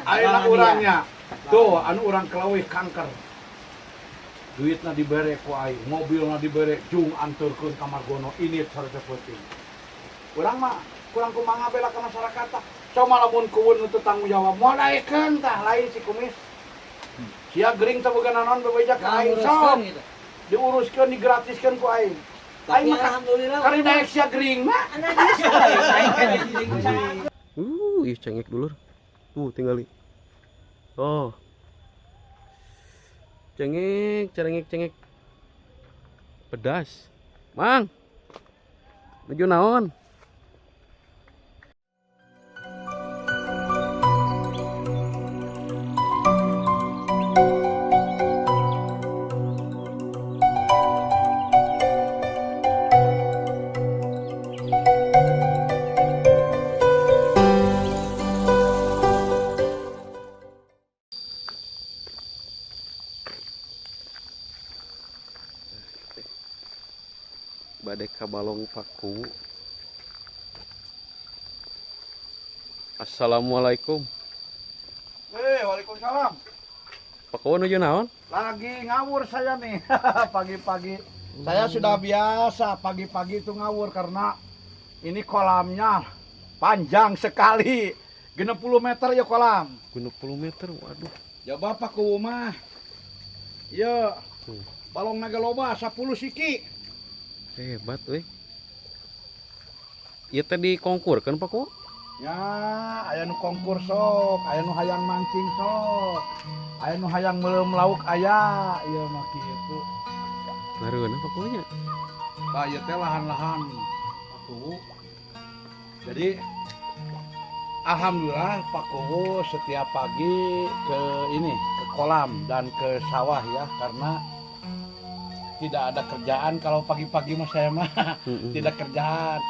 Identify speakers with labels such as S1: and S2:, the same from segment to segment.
S1: ayeuna urangnya. Tuh, anu urang kelawih kanker. Duitna dibere ku aing, mobilna dibere jung anturkeun ka Margono. Ini sareng penting. Urang mah kurang kumaha bela ka masyarakat tah. Cuma lamun kuwun untuk tanggung jawab. Moal daekeun tah lain si kumis. Sia gering teh boga naon bebeja ka aing sok. Diuruskeun, digratiskeun ku aing. Aing mah alhamdulillah. Kari daek sia gering mah.
S2: Ih cengek dulur. Tinggali. Oh. Cengek. Pedas. Mang. Nuju naon? Badai kabalong paku. Assalamualaikum.
S1: Waalaikumsalam.
S2: Paku nuju naon?
S1: Lagi ngawur saya nih. Pagi-pagi. Saya sudah biasa pagi-pagi itu ngawur karena ini kolamnya panjang sekali. 60 meter ya kolam.
S2: 60 meter, waduh.
S1: Ya bapak ke rumah. Ya. Balong naga loba 10 siki.
S2: Hebat euy. Ieu teh dikongkurkeun Paku?
S1: Ya, aya nu konkur sok, aya nu hayang mancing sok. Aya nu hayang meuleum lauk aya, ieu mah kitu.
S2: Ngareuna Pakunya.
S1: Tah ieu teh lahan-lahan Paku. Jadi alhamdulillah Paku setiap pagi ke kolam dan ke sawah ya karena tidak ada kerjaan kalau pagi-pagi mas saya mah tidak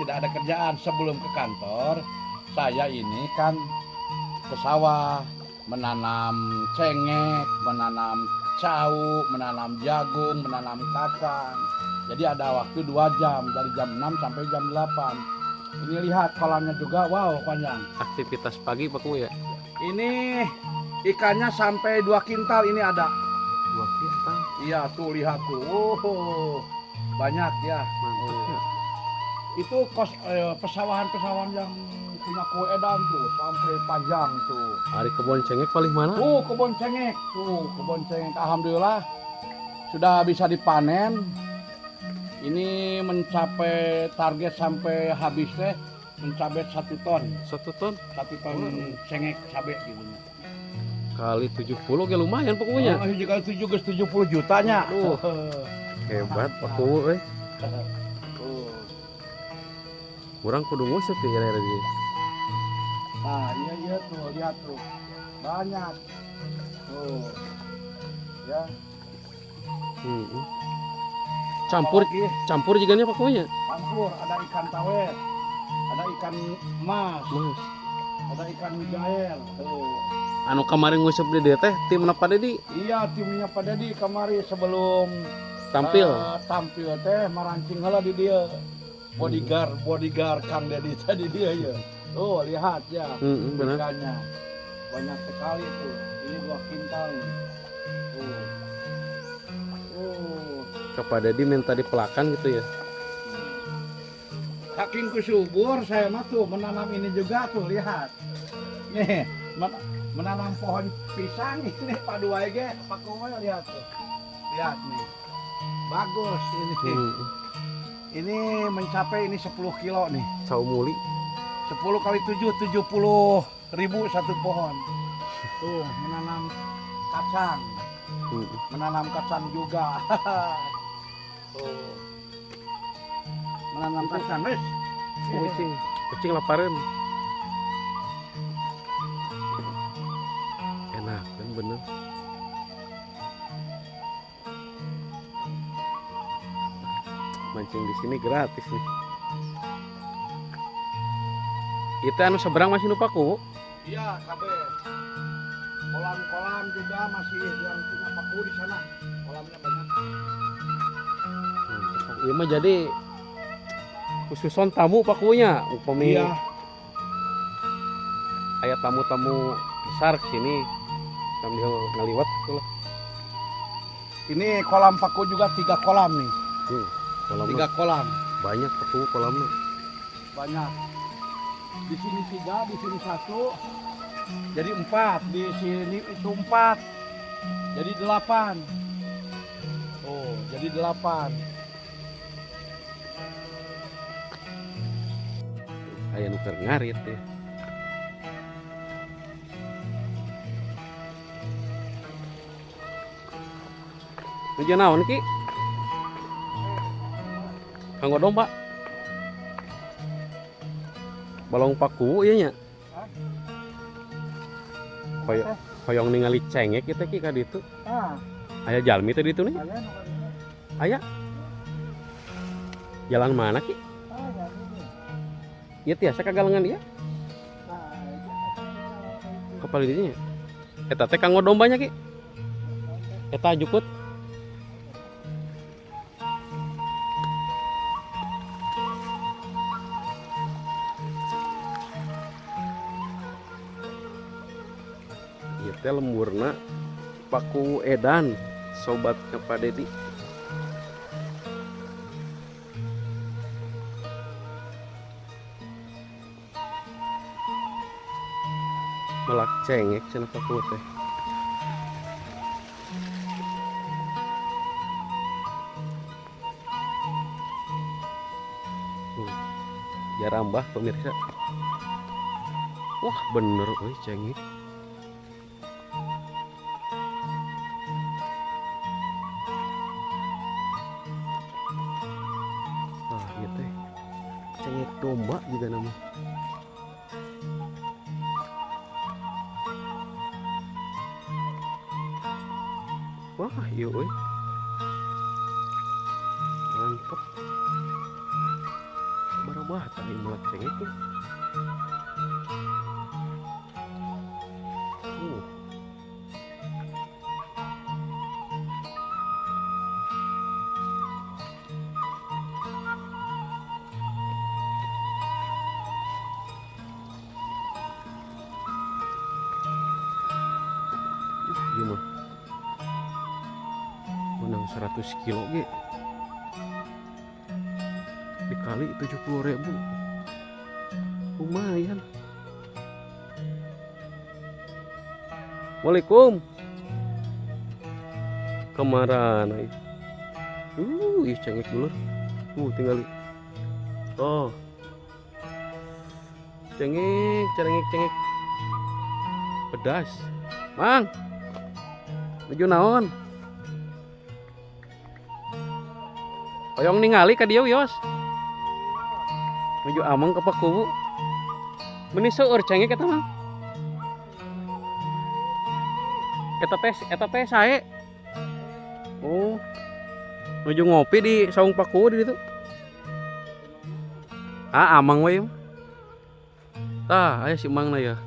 S1: ada kerjaan sebelum ke kantor saya ini kan ke sawah menanam cengek, menanam cau, menanam jagung, menanam kacang. Jadi ada waktu 2 jam dari jam 6 sampai jam 8. Ini lihat kolamnya juga, wow panjang.
S2: Aktivitas pagi Paku ya.
S1: Ini ikannya sampai 2 kintal ini ada.
S2: 2 kintal.
S1: Iya tuh lihat tuh, oh banyak ya.
S2: Mantap ya.
S1: Itu pesawahan-pesawahan yang punya kue edan tuh sampai panjang tuh.
S2: Ari kebon cengek paling mana?
S1: Tuh kebun cengek, alhamdulillah sudah bisa dipanen. Ini mencapai target sampai habis teh mencapai 1 ton.
S2: 1 ton?
S1: 1 ton cengek cabai gitu.
S2: Kali 70 ge lumayan Pakunya.
S1: Oh, jika 70 jutanya.
S2: Hebat Paku euy. Urang kudu ngusut ya daerah dia.
S1: Nah, iya tuh, lihat tuh. Banyak. Tuh. Ya.
S2: Campur jiganya Pakunya.
S1: Campur, ada ikan tawet, ada ikan emas, ada ikan mujair. Tuh.
S2: Anu kemarin ngusap di dia teh tim Pak Dedi.
S1: Iya, timnya Pak Dedi kemarin sebelum
S2: tampil
S1: teh marancing heula di dia. Bodyguard Kang Dedi tadi dia ya. Oh, lihat ya.
S2: Benar.
S1: Ikannya banyak sekali tuh. Ini 2 kintal.
S2: Kepada Dedi minta dipelakan gitu ya.
S1: Saking subur saya mah tuh menanam ini juga tuh, lihat. Nih, menanam pohon pisang ini padu aja Pak Kowe lihat tuh. Lihat nih. Bagus ini. Ini mencapai ini 10 kilo nih.
S2: Cau muli.
S1: 10 kali 7 70.000 satu pohon. Tuh, menanam kacang. Menanam kacang juga. Tuh. Menanam kacang, guys.
S2: Kucing laparan. Enak kan bener. Mancing di sini gratis nih. Itu anu seberang masih nu Paku?
S1: Iya, KB. Kolam-kolam juga masih yang punya Paku di sana. Kolamnya banyak.
S2: Iya mah jadi khususon tamu Pakunya upami.
S1: Iya.
S2: aya tamu-tamu besar kesini sambil ngaliwat gitu lah.
S1: Ini kolam paku juga 3 kolam nih.
S2: Kolamnya
S1: 3 kolam.
S2: banyak paku kolamnya.
S1: Banyak. Di sini 3, di sini 1. Jadi 4, di sini itu 4. Jadi 8. Oh, jadi 8.
S2: Aya nu keur ngarit ya. Tujuan naon ki? Kanggo domba. Balong paku ieu nya. Hoyong ningali cengek kita ki ka ditu. Aya jalmi teh ditu nih. Aya. Jalan mana ki? Ieu tiasa kagalengan ieu. Kapal dinya. Eta teh kanggo dombanya ki. Eta jukut. Ieu teh lemburna paku edan sobatnya Pak Dedi. Melak cengek cenah paku teh. Jarambah pemirsa. Wah bener euy cengek. Nah ieu teh cengek domba juga nama. Wah iya euy. Mantap. Sabarabah tadi melak cengek tuh. Ieu mah menang 100 kilo ge dikali 70.000 lumayan. Waalaikum kemaran ih cengek dulu tinggal oh cengek pedas mang menuju naon hoyong ningali ka dieu yos menuju amang ke paku meni seueur cengek eta mang eta teh sae oh menuju ngopi di saung paku di ditu amang we tah aya si mangna ya.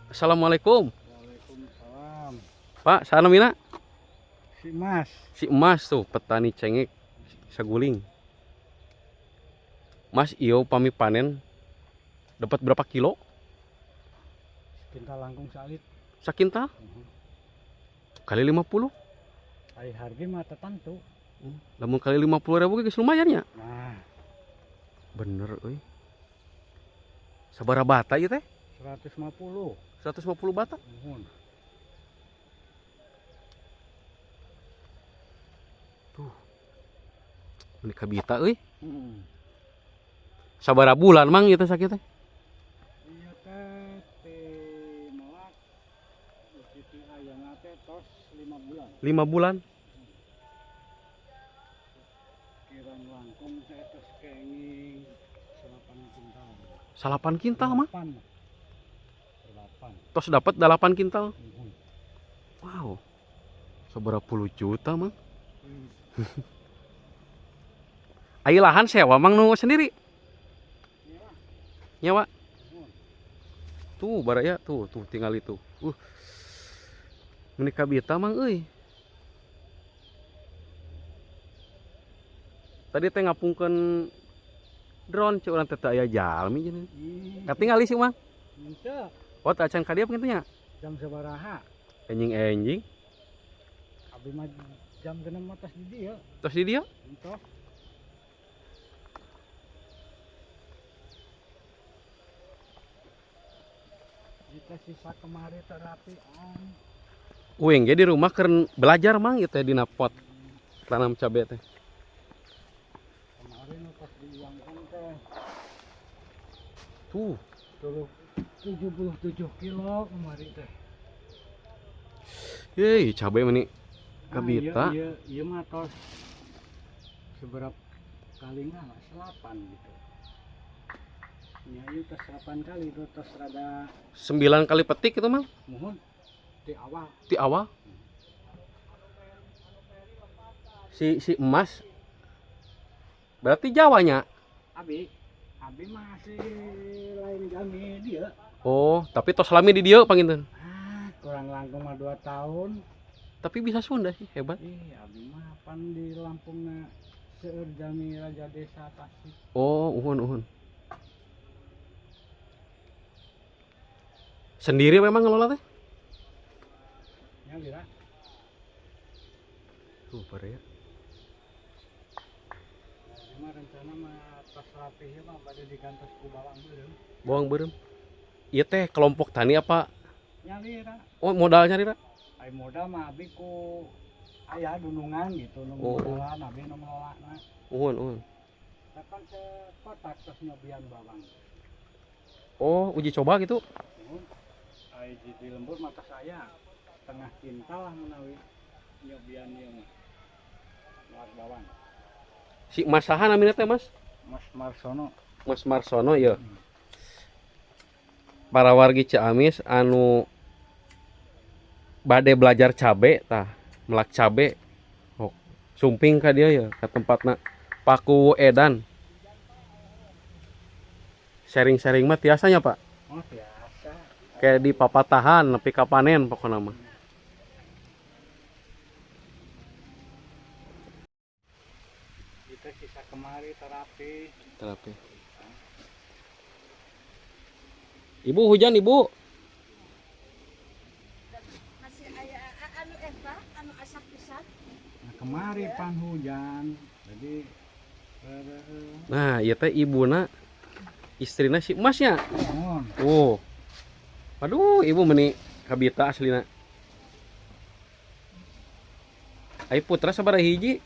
S2: Assalamualaikum.
S1: Waalaikumsalam.
S2: Pak, sana mina?
S1: Si
S2: Emas tuh petani cengek saguling. Mas iyo pami panen dapat berapa kilo?
S1: Kintal langkung salit.
S2: Sakintal? Kali 50?
S1: Ai harga mah tertentu.
S2: Lamun kali 50.000 geus lumayan ya?
S1: Nah,
S2: bener euy. Sabaraha bata ieu teh?
S1: 150.
S2: 150 bata?
S1: Nuhun.
S2: Tuh. Ini kabita euy.
S1: Heeh.
S2: Sabaraha bulan mang ieu teh sakit teh?
S1: Iya teh melak di ayana teh tos 5 bulan.
S2: 5 bulan.
S1: Kirang langkung saya tos kenging 8 kintal.
S2: 8 kintal mah?
S1: 8.
S2: Tos dapat 8 kintal.
S1: Nuhun.
S2: Wow. Sabaraha puluh juta mang. Aya lahan sewa mang nu sendiri. Nyawa. Tuh baraya tuh tinggal itu. Meni kabita mang euy. Tadi teh ngapungkeun drone ceuran teh aya jalmi jeung. Katingali sih mang.
S1: Ente
S2: Oh, tak acan kadieu kitu nya.
S1: jam sabaraha?
S2: Enjing.
S1: Abi mah jam 6 atas di dieu.
S2: Tos di dieu?
S1: Entok. Kita sisa kemari terapian.
S2: Uing ge di rumah keur belajar mang ieu teh dina pot tanam cabe teh.
S1: Kemarin pas diuangkan teh
S2: Tuh,
S1: turun 77 kilo kemarin teh.
S2: Yeuy, cabe mah ni kabita.
S1: Iya mah tos seberapa kali nggak selapan gitu. Ya itu tos 8 kali itu tos rada
S2: 9 kali petik itu mang
S1: mohon di awal.
S2: di awal. Si emas berarti Jawanya.
S1: Abi masih lain kami dia.
S2: Oh, tapi tos lami di dieu panginten.
S1: Kurang langkung mah 2 tahun.
S2: Tapi bisa Sunda sih, hebat.
S1: Abi mah pan di Lampungna seueur jami raja desa Tasik.
S2: Oh, uhun. Sendiri memang ngelola teh?
S1: Ya kira.
S2: Tuh, pare ya.
S1: Cuma rencana mah pas rapih mah pada di kantor ku bawang beureum.
S2: Bawang beureum. Ieu teh kelompok tani apa?
S1: Nyalira.
S2: Oh, modal nyari ra?
S1: Ai modal mah abi ku aya dunungan gitu nu
S2: Oh.
S1: modalan abi nu ngelolana.
S2: Uhun.
S1: Kapan sekotak tos nyobian bawang.
S2: Oh, uji coba gitu.
S1: Ai di lembur mata saya setengah kintal lah menawi nyobian ieu mah. Lak bawang.
S2: Si Mas saha namina teh, Mas?
S1: Mas Marsono.
S2: Mas Marsono ya. Para wargi Ciamis anu bade belajar cabe tah, melak cabe. Oh, sumping ka dia ya ke tempatna Paku Edan. Sharing-sharing mah tiasanya, Pak.
S1: Oh, biasa.
S2: Kayak di papatahan nepi ka panen pokona mah.
S1: Kita sisa kemari terapi.
S2: Ibu hujan, Ibu.
S3: Masih aya anu eta anu asak pisan.
S1: Nah, kemari pan hujan. Jadi
S2: Nah, ieu teh ibuna istrina si Masnya.
S1: mohon.
S2: Oh. Aduh, ibu meni kabita aslina. Ai putra sabaraha hiji?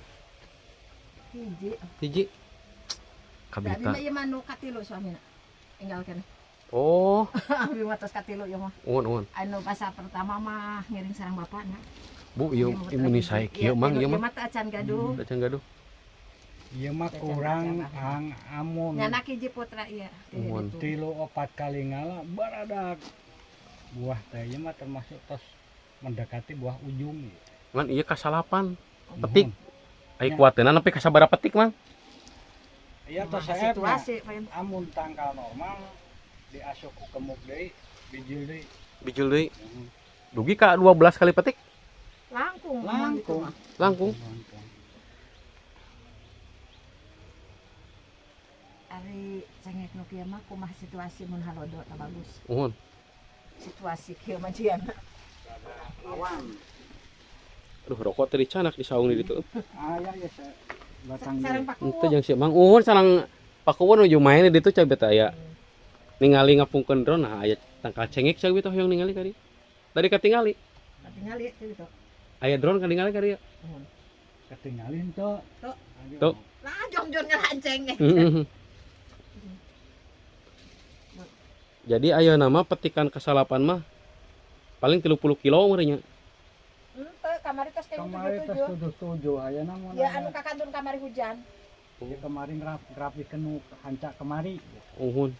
S3: Hiji.
S2: Hiji.
S3: Tadi
S2: Kabita.
S3: mah ieu mah nu katilu suamina. Tinggal keneh.
S2: Oh,
S3: Abi mah tos katilu ieu mah.
S2: uhun.
S3: Anu basa pertama mah ngiring sareng bapana.
S2: Bu, ieu imunisasi kieu mang ieu
S3: Ieu
S2: mah.
S3: mah teh acan gaduh.
S2: Dacan gaduh.
S1: Ieu mah kurang amun.
S3: Nyanak hiji putra ieu.
S2: Mohon.
S1: 3-4 kali ngala baradak buah teh ieu mah termasuk tos mendekati buah ujung.
S2: Man ieu kasalapan.
S1: Mohon.
S2: Petik. Ai kuatna nepi ka sabaraha petik mang?
S1: Iya tos
S3: Nah,
S1: saeb mah
S3: situasi paling
S1: amun tangkal normal diasup ku kemuk deui, bijil deui.
S2: Bijil deui. Dugi ka 12 kali petik
S3: langkung.
S1: Langkung.
S2: langkung.
S3: Ari cengek nu kieu mah kumaha situasi mun halodo tah bagus.
S2: Uhun.
S3: Situasi kieu mah jian.
S1: Awan.
S2: Aduh, rokok teh dicanak di saung di ditu.
S1: Aya ya batang
S3: Sareng
S1: deui.
S3: paku.
S2: Henteu jeung si Mang Uhun sareng Pakuwon nuju main di ditu cabe teh aya. Ningali ngapungkeun drone nah aya tangkal cengek cabe teh hoyong ningali ka dieu. Tadi katingali.
S3: Tingali kitu.
S2: Aya drone katingali ka dieu.
S1: Ketinggalin tuh.
S2: Tuh.
S3: Nah, jong-jong nyalahan cengek.
S2: Jadi ayo nama petikan kesalapan mah paling 30 kilo meureunnya.
S3: Henteu kamari tos teh
S1: Kemarin tes
S3: 77.
S1: 77 aya namun.
S3: Ya anu kakantun kamari hujan.
S1: Ya kemarin rapi kenu hancak kemari.
S2: Uhun.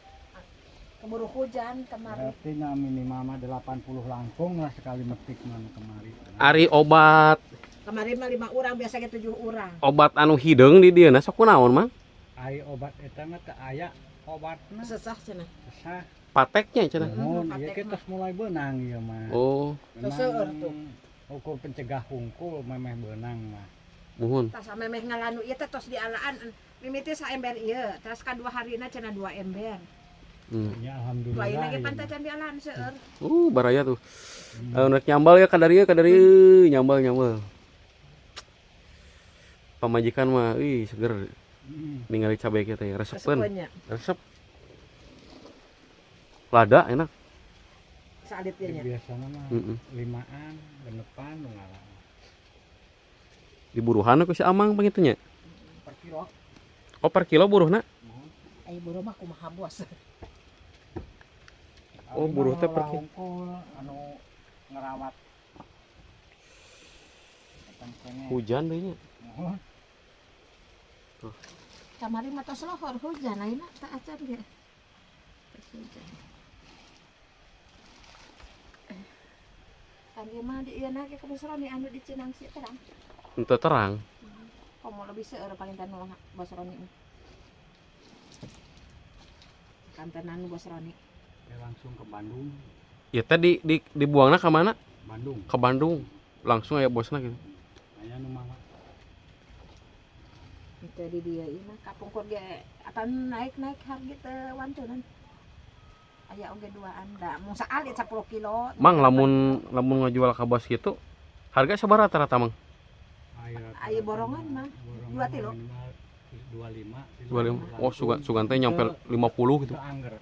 S3: Keburu hujan kemarin.
S1: Berarti na minimal mah 80 langkung lah sekali metik mana kemari.
S2: Ari obat
S3: Kemarin mah 5 urang biasa ge 7 urang.
S2: obat anu hideung di dieu na sok kunaon Mang?
S1: Ai obat eta mah teu aya obatna.
S3: Sesah cenah.
S1: Sah.
S2: Pateknya cenah.
S1: Mohon ieu
S3: patek
S1: kita mulai beunang ieu mah.
S2: Oh,
S1: Memang
S3: Seseueur tuh.
S1: Ukur pencegah hungkul memeh beunang mah.
S2: muhun.
S3: Tas samemeh ngalanu ieu teh tos dialaan mimiti saember ieu. Terus ka 2 harina cenah 2 ember.
S1: Ya alhamdulillah.
S3: Lain lagi
S1: ya.
S3: pantacan di alam seueur.
S2: Baraya tuh. Nek nyambal ya kadari nyambal. Pamajikan mah seger ningali cabai kita ya resepen.
S3: Kesukuannya.
S2: Resep. Lada enak.
S3: Salit dia nya.
S1: Biasanya mah
S2: Heeh.
S1: 5an genepan nu ngalah.
S2: Di buruhan ku si Amang pangitunya.
S3: Per kilo.
S2: Oh per kilo buruhna.
S3: Ai buru mah kumaha bos.
S2: Oh, buruh teh per kilo.
S1: Hungkul anu ngerawat. Kacang
S2: Hujan deui nya.
S3: Kamari mah tos lohor hujan ayeuna teu acan ge. Tos hujan. Kan ieu mah di ieu na ge kebesaran anu di Cinangsi terang.
S2: Henteu terang.
S3: Komo lebih seueur palintan nu Bos Roni mah. Kantenan nu Bos Roni.
S1: Ya langsung ke Bandung.
S2: Ya teh dibuangna ka mana?
S1: Bandung.
S2: Ke Bandung. Langsung aya bosna gitu.
S1: Aya nu mah.
S3: Itu di dia ieu mah kapungkur ge akan naik-naik harga teh wantunan. Aya oge duaan da mun saalit 10 kilo.
S2: Mang lamun ngajual ka bos gitu harga sabaraha rata-rata Mang?
S3: Aya borongan mah 2 kilo.
S1: 25.
S2: 25. Oh sugan teh nyampe 50 gitu.
S1: Angger.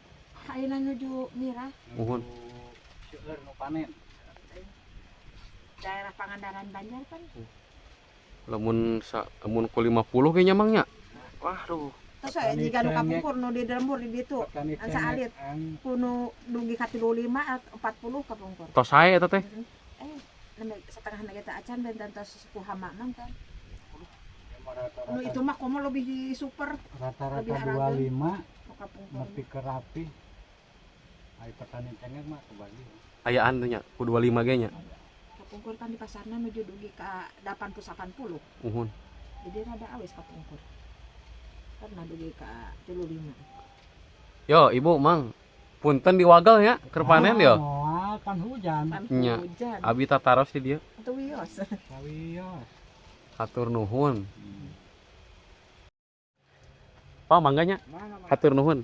S3: Ayeuna nuju Mirah
S2: Mohon.
S1: Seueur nu panen.
S3: daerah Pangandaran Banjar kan.
S2: Lamun ku 50 ge nya Mang nya. Waduh.
S3: Terus aya jiga nu kapungkur nu di Delembur di ditu.
S1: Petani
S3: An saalit. Kuno dugi ka 35 atau 40 kapungkur.
S2: Tos sae eta teh.
S3: Nembe setengah na kita acan dan tos ku hamanan kan. Nu itu mah komo lebih di super
S1: Rata-rata
S3: lebih aragan.
S1: 25
S3: nu kapungkur.
S1: nepi ke rapi. Ai petani cengek mah kebagi.
S2: Ayaan teh nya ku 25 ge nya.
S3: Kapungkur kan di pasarna nuju dugi ka 80-80.
S2: Uhun.
S3: Jadi rada awis kapungkur. Karena dugi ka 35.
S2: Yo ibu Mang. Punten diwagal ya keur panen yo.
S1: Moal pan hujan.
S3: Pan
S2: Nya.
S3: hujan.
S2: Abi tataros di dieu.
S3: Itu wios.
S1: Sawios.
S2: Hatur nuhun. Pak mangganya. Hatur nuhun.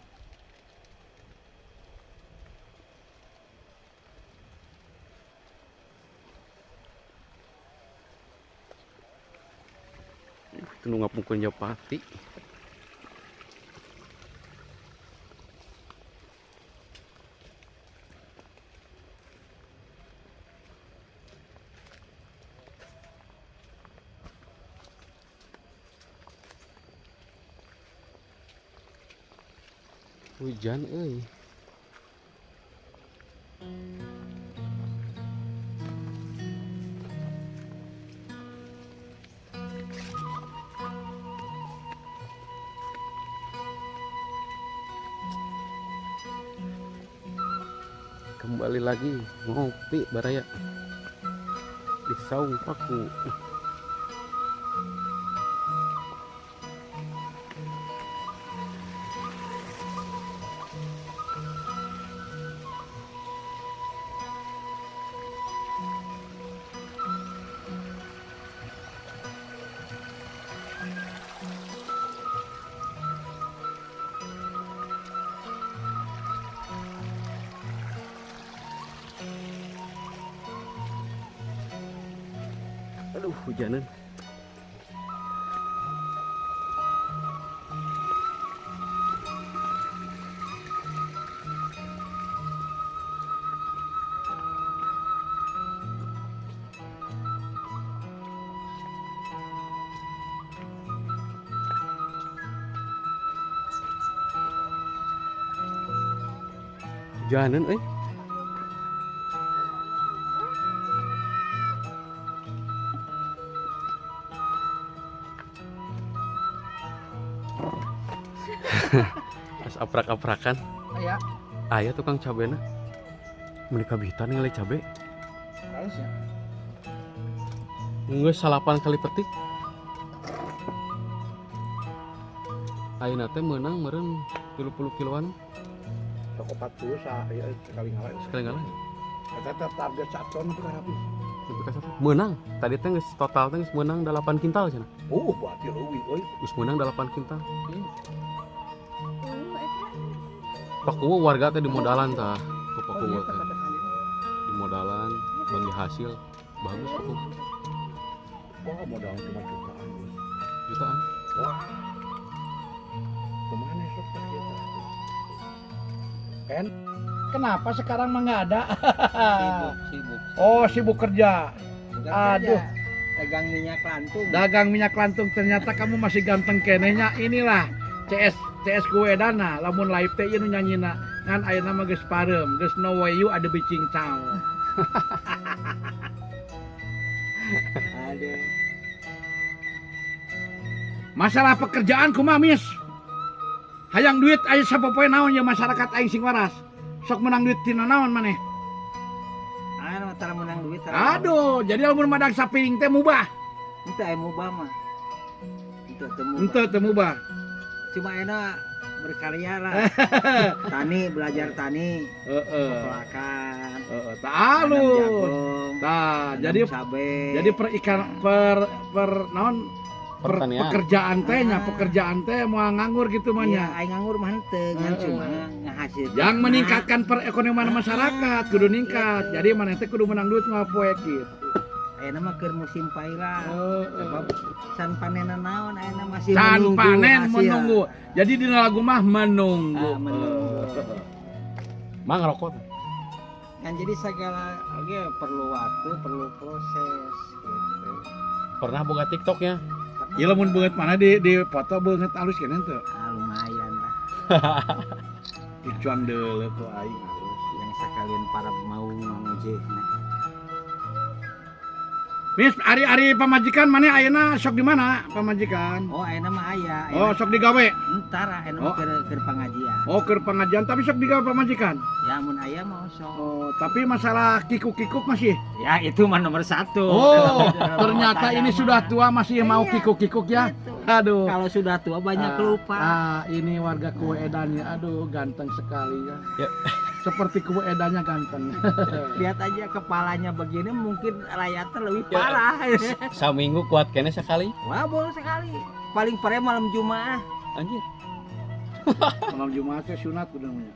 S2: Itu nu ngapungkeun Japati. Hujan euy. Kembali lagi ngopi baraya di saung paku. Aduh hujanan. Hujanan euy. Pas aprak-aprakan.
S1: Aya.
S2: Aya tukang cabena. Mun kabitan ngalih cabe.
S1: Harus ya.
S2: Geus 8 kali petik. Ayeuna teh meunang meureun 30 kiloan
S1: Toko 40 ya sekali ngalah.
S2: sekali ngalah.
S1: Eta target 1 ton tuh habis.
S2: Sampai ka 1. Meunang. Tadi teh geus total teh geus meunang 8 kintal cenah.
S1: Berarti leuwih euy.
S2: Geus meunang 8 kintal. Pakuwo warga teh di modalan tah. Ku Pakuwo teh. Di modalan bagi hasil bagus Pakuwo.
S1: Oh, modal cuma jutaan.
S2: Jutaan.
S1: Wah. Kemana sok kita? Kan? Kenapa sekarang mah nggak ada?
S4: Sibuk.
S1: Oh, sibuk kerja.
S4: Bukan
S1: Aduh.
S4: kerja, dagang minyak lantung.
S1: Dagang minyak lantung, ternyata kamu masih ganteng kenenya. Inilah CS kue dana lamun live teh ieu nyanyina ngan ayeuna mah geus parem, geus no way you ada bicing cau.
S4: Aduh.
S1: Masalah pekerjaan kumaha Miss? Hayang duit aya sapopoe naon ya masyarakat aing sing waras. Sok menang duit tina naon maneh?
S4: Anu tara menang duit.
S1: Aduh, jadi lamun madang sapiring teh mubah.
S4: Itu aya mubah mah. Itu temu.
S1: Henteu teu mubah.
S4: Cuma enak berkarya lah. Tani, belajar tani,
S1: Heeh.
S4: pelakan,
S1: Heeh,
S4: tanam
S1: tahu.
S4: jagung,
S1: Tah,
S4: tanam
S1: jadi
S4: cabe.
S1: jadi per naon
S2: Pertanian.
S1: pekerjaan teh nya,
S4: Ah.
S1: pekerjaan teh moal nganggur gitu mah
S4: Iya,
S1: nya.
S4: aing nganggur mah henteu, ngan
S1: Heeh.
S4: cuma ngahasil.
S1: Yang meningkatkan perekonomian masyarakat kudu ningkat.
S4: Gitu.
S1: Jadi maneh teh kudu menang duit mah poe kitu.
S4: Ayeuna mah keur musim paila.
S1: Heeh.
S4: Sebab can panenan naon ayeuna masih
S1: Can
S4: menunggu
S1: panen
S4: hasil.
S1: menunggu. Jadi di lagu mah menunggu.
S4: Ah, menunggu.
S2: Mang ngerokok.
S4: Kan jadi segala oke perlu waktu, perlu proses gitu.
S2: Pernah boga TikTok ya?
S1: Ieu lamun beungeut mana di foto beungeut alus keneh teu.
S4: Ah, lumayan lah.
S1: Dicuang deuleu ku aing alus.
S4: Yang sekalian para mau ngojek.
S1: Miss, ari-ari pamajikan mana ayeuna sok di mana pamajikan?
S4: Oh, ayeuna mah aya.
S1: Oh, sok digawe.
S4: Entar ayeuna mah keur pengajian.
S1: Oh, keur pengajian tapi sok digawe pamajikan.
S4: Ya mun aya mah sok.
S1: Oh, tapi masalah kikuk-kikuk masih.
S4: Ya itu mah nomor 1.
S1: Oh, ternyata ini sudah tua masih mau
S4: Iya.
S1: kikuk-kikuk ya.
S4: Gitu.
S1: Aduh.
S4: Kalau sudah tua banyak lupa.
S1: Ini warga Kue Edan ya. Aduh, ganteng sekali ya.
S2: Ya.
S1: Seperti Kue Edannya ganteng.
S4: Lihat aja kepalanya begini mungkin layarnya lebih
S2: Ya.
S4: parah.
S2: Saminggu kuat kene sekali.
S4: Wah, boleh sekali. Paling pare malam Jumat.
S2: Anjir.
S1: Malam Jumat teh sunat udah namanya.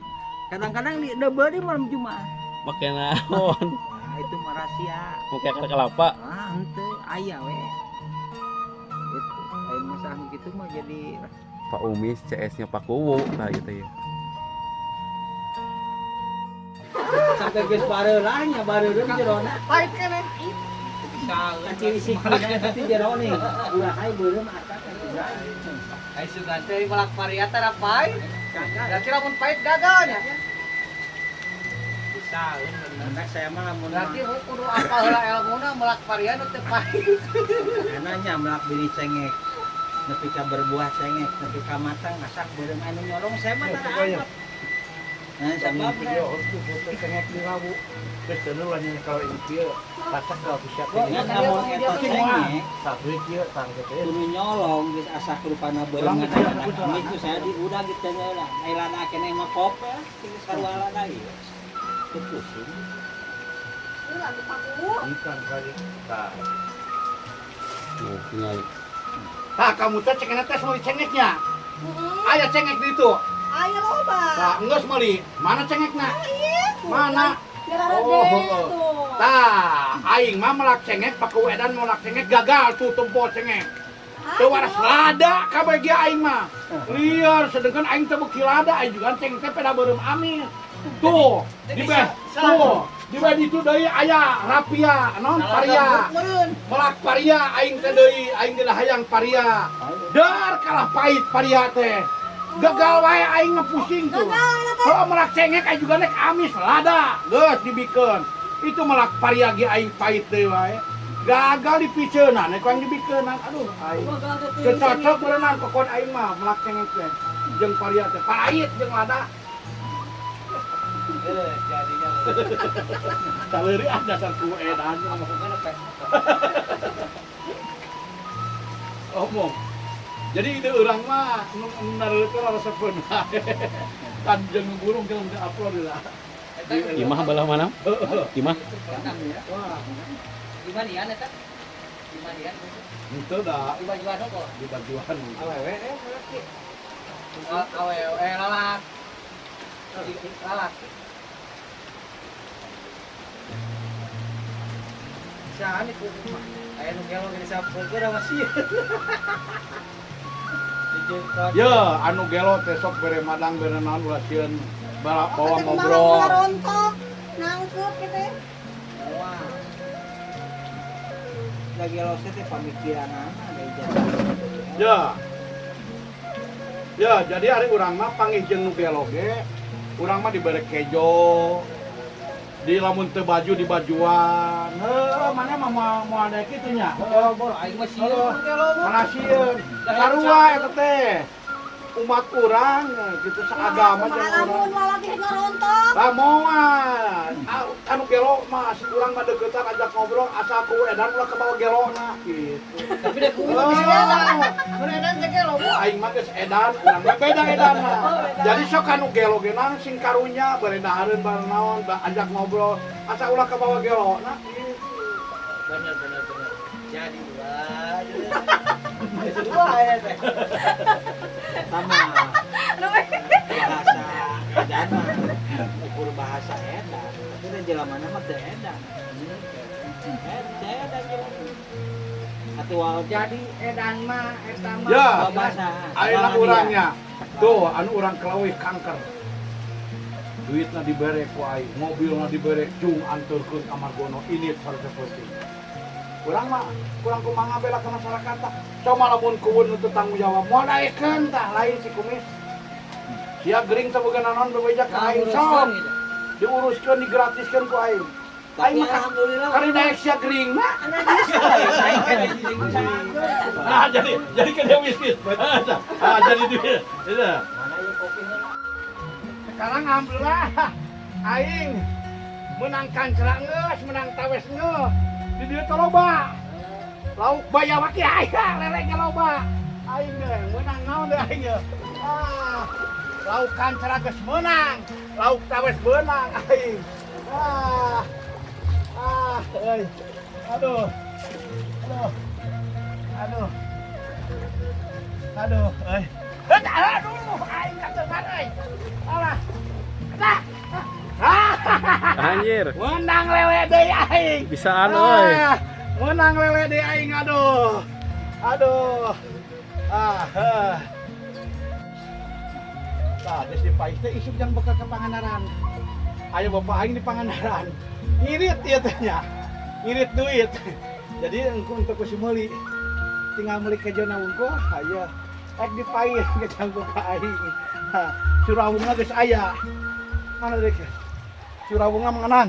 S4: Kadang-kadang di double di malam Jumat.
S2: Make naon?
S4: Nah, itu mah rahasia.
S2: Make akar kelapa.
S4: Ah, henteu aya we. Itu. Lain masalah gitu mah jadi
S2: Pak Umis CS-nya Pakuwo nah gitu ya.
S4: sampai geus bareula nya bareula di jerona. Pahit keneh. Kaciri sikina di jerona nih. Ulah hai beureum akak kan.
S5: Ai sugan teh malak variat tara pahit.
S4: Kakak.
S5: Berarti lamun pahit gagal nya.
S4: Saeun bener saya mah lamun
S5: Berarti kudu apa heula elmuna malak varian teh pahit.
S4: enaknya melak bini cengek. Nepi ka berbuah cengek, nepi ka matang asak beureum anu nyolong saya mah tara anggap. Nah,
S1: Sebab
S4: sambil
S1: video itu foto cengek di labu. Terus dulu lah nih kalau ini kieu pasak kalau bisa
S4: Ya, namun eta cengek
S1: satu kieu tang gitu ya.
S4: kudu nyolong geus asa rupana beureum ngadangan itu saya di udah gitu nya lah ailana keneh mah pop ya geus sarwala deui pusing
S1: Ikan kali. Tah.
S2: Oh, tinggal
S1: Tah kamu teh cengekna teh meuli cengeknya. Aya cengek di itu.
S3: Ayo loba.
S1: Tah, geus meuli. Mana cengekna? Mana?
S3: Gara-gara
S1: Oh,
S3: deh
S1: oh.
S3: tuh.
S1: Tah, aing mah melak cengek pakai wedan melak cengek gagal tuh tempo cengek. Teu waras lada kabeh aing mah. Liar sedengkeun aing teh beuki lada aing juga cengek teh peda beureum amin. Tuh, di beh. Tuh, di beh ditu deui aya rapia, non paria. Melak paria aing teh deui, aing geus hayang paria. Dar kalah pahit paria teh. Gagal wae aing mah pusing tuh. Kalau melak cengek aing juga nek amis lada, geus dibikeun. Itu melak paria ge aing pahit deui wae. Gagal dipiceunan, nek aing dibikeunan. Aduh, aing teu cocok berenang kokon aing mah melak cengek teh. Jeung paria teh pahit jeung lada.
S5: Jadinya
S1: Taleuri ah dasar Kue Edan. Omong. Jadi itu orang mah nareukeun resepkeun. Kan jeung burung jeung upload lah.
S2: Imah belah mana? Imah.
S1: Wah,
S5: gimana ya eta? Gimana ya?
S1: itu dah
S5: Di bajuan kok.
S1: di bajuan.
S5: Awewe berarti. Awewe lalak. Lalat. Saan itu mah. Aya nu gelo gini sapur udah masih.
S1: Ya, anu gelo teh sok bere madang bere naon ulah sieun bawa ngobrol.
S3: rontok nangkep gitu ya.
S5: Wah. Da gelo teh pamikiran ada
S1: Ya. Ya, jadi hari urang mah panggih jeung nu gelo ge, urang mah dibere kejo. Di lamun teu baju di bajuan. Heuh, mana mah mau ada kitu nya.
S5: Gelo bol aing mah sieun gelo mah.
S1: Mana sieun? Sarua eta teh. Umat urang kitu saagama jeung
S3: Lamun
S1: urang.
S3: lalaki ngerontok.
S1: Lamongan. Anu gelo mah si urang mah deuketan ajak ngobrol asa ku edan ulah ke bawah gelona gitu.
S5: Tapi da kudu
S1: Oh.
S5: mun edan teh gelo mah.
S1: Aing mah geus edan, urang mah beda edanna. Jadi sok anu gelo ge nang sing karunya beredahareun bareng naon, ajak ngobrol, asa ulah ka bawah gelo. Nah, gitu.
S5: Bener. Jadi wah. Wah ya teh.
S4: Sama bahasa edan mah ukur bahasa edan tapi da jelamana mah teu edan edan jelema atuh
S5: Jadi edan mah eta mah
S1: Ya,
S4: bahasa
S1: ayeuna urangnya. Tuh, anu urang kelawih kanker. Duitna dibere ku aing, mobilna dibere cung anturkeun ka Margono ini sarta penting. Urang mah kurang kumaha bela ka masyarakat tah. Coba lamun kueun nu teu tanggung jawab, moal daekeun tah lain si kumis. Sia gering teh boga naon bebeja ka aing sok. Diuruskeun digratiskeun ku aing. Aing mah
S4: alhamdulillah
S1: kari daek sia gering mah. Nah, jadi ke dia miskin. Jadi duit. Itu. Sekarang alhamdulillah aing menang kancra geus, menang tawes geus. Di dieu teh loba. Lauk baya maki aya, lele ge loba. Aing ge menang naon deui aing ge. Lauk kancra geus menang, lauk tawes menang aing. Euy. Aduh. Euy. Aduh, aing katebar euy. Alah. Dah.
S2: Anjir,
S1: Menang lele deui aing.
S2: bisaan euy.
S1: Menang lele deui aing, aduh. Tah, geus dipais teh isuk jang bekal ka Pangandaran. Aya bapak aing di Pangandaran. Ngirit ieu teh nya. Ngirit duit. Jadi engko untuk si meuli. Tinggal meuli kejona unggul, aya. Ek dipais ke janggo ka aing. Surawungna geus aya. Mana deuk? Surawungna mengenan.